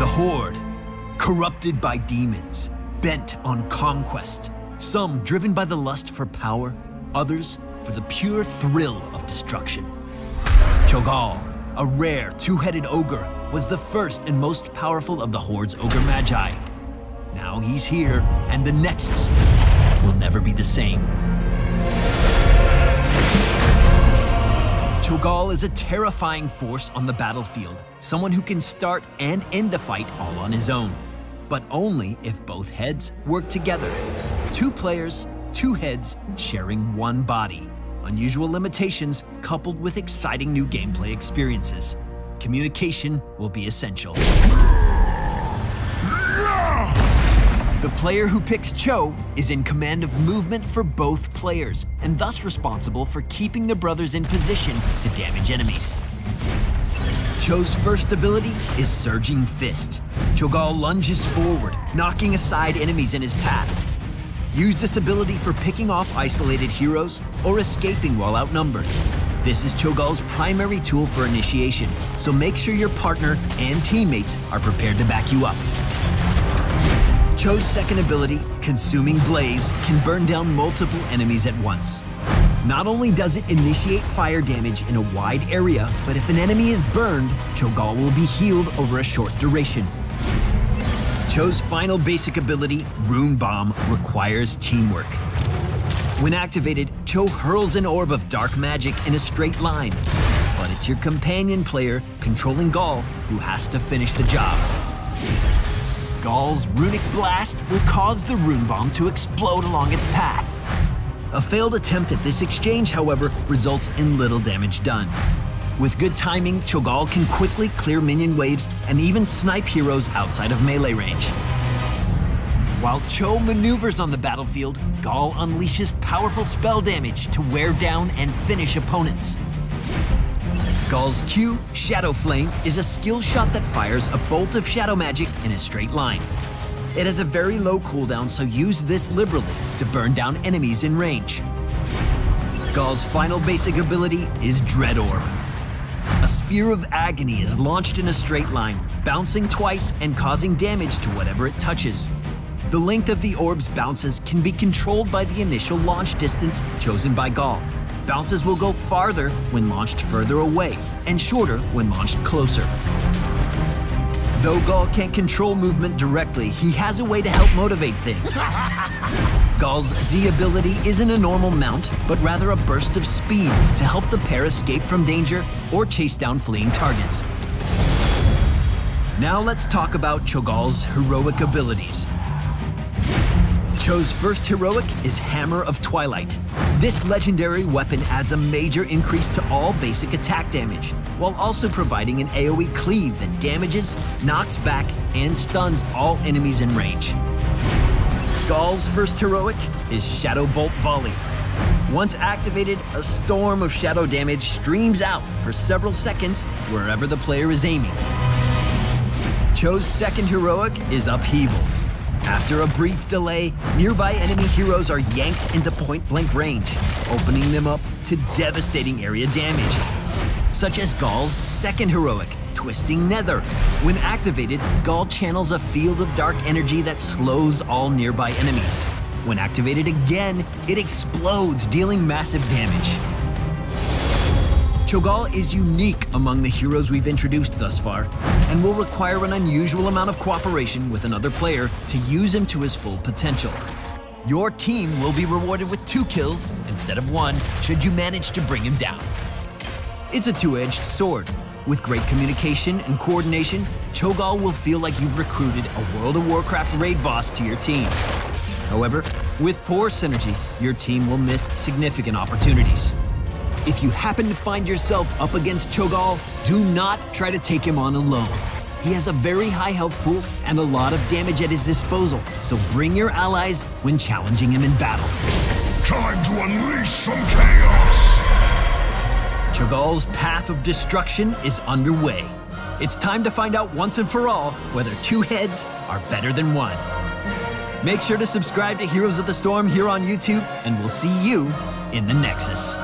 The Horde, corrupted by demons, bent on conquest. Some driven by the lust for power, others for the pure thrill of destruction. Cho'Gall, a rare two-headed ogre, was the first and most powerful of the Horde's ogre magi. Now he's here, and the Nexus will never be the same. Cho'Gall is a terrifying force on the battlefield, someone who can start and end a fight all on his own. But only if both heads work together. 2 players, 2 heads, sharing one body. Unusual limitations coupled with exciting new gameplay experiences. Communication will be essential. The player who picks Cho is in command of movement for both players, and thus responsible for keeping the brothers in position to damage enemies. Cho's first ability is Surging Fist. Cho'Gall lunges forward, knocking aside enemies in his path. Use this ability for picking off isolated heroes or escaping while outnumbered. This is Cho'Gall's primary tool for initiation, so make sure your partner and teammates are prepared to back you up. Cho's second ability, Consuming Blaze, can burn down multiple enemies at once. Not only does it initiate fire damage in a wide area, but if an enemy is burned, Cho'Gall will be healed over a short duration. Cho's final basic ability, Rune Bomb, requires teamwork. When activated, Cho hurls an orb of dark magic in a straight line, but it's your companion player, controlling Gall, who has to finish the job. Gall's Runic Blast will cause the Rune Bomb to explode along its path. A failed attempt at this exchange, however, results in little damage done. With good timing, Cho'Gall can quickly clear minion waves and even snipe heroes outside of melee range. While Cho maneuvers on the battlefield, Gall unleashes powerful spell damage to wear down and finish opponents. Gall's Q, Shadow Flame, is a skill shot that fires a bolt of shadow magic in a straight line. It has a very low cooldown, so use this liberally to burn down enemies in range. Gall's final basic ability is Dread Orb. A sphere of agony is launched in a straight line, bouncing twice and causing damage to whatever it touches. The length of the orb's bounces can be controlled by the initial launch distance chosen by Gall. Bounces will go farther when launched further away, and shorter when launched closer. Though Gall can't control movement directly, he has a way to help motivate things. Gall's Z ability isn't a normal mount, but rather a burst of speed to help the pair escape from danger or chase down fleeing targets. Now let's talk about Cho'Gall's heroic abilities. Cho's first heroic is Hammer of Twilight. This legendary weapon adds a major increase to all basic attack damage, while also providing an AoE cleave that damages, knocks back, and stuns all enemies in range. Gall's first heroic is Shadow Bolt Volley. Once activated, a storm of shadow damage streams out for several seconds wherever the player is aiming. Cho's second heroic is Upheaval. After a brief delay, nearby enemy heroes are yanked into point-blank range, opening them up to devastating area damage, such as Gall's second heroic, Twisting Nether. When activated, Gall channels a field of dark energy that slows all nearby enemies. When activated again, it explodes, dealing massive damage. Cho'Gall is unique among the heroes we've introduced thus far, and will require an unusual amount of cooperation with another player to use him to his full potential. Your team will be rewarded with 2 kills instead of 1 should you manage to bring him down. It's a two-edged sword. With great communication and coordination, Cho'Gall will feel like you've recruited a World of Warcraft raid boss to your team. However, with poor synergy, your team will miss significant opportunities. If you happen to find yourself up against Cho'Gall, do not try to take him on alone. He has a very high health pool and a lot of damage at his disposal, so bring your allies when challenging him in battle. Time to unleash some chaos! Cho'Gall's path of destruction is underway. It's time to find out once and for all whether 2 heads are better than 1. Make sure to subscribe to Heroes of the Storm here on YouTube, and we'll see you in the Nexus.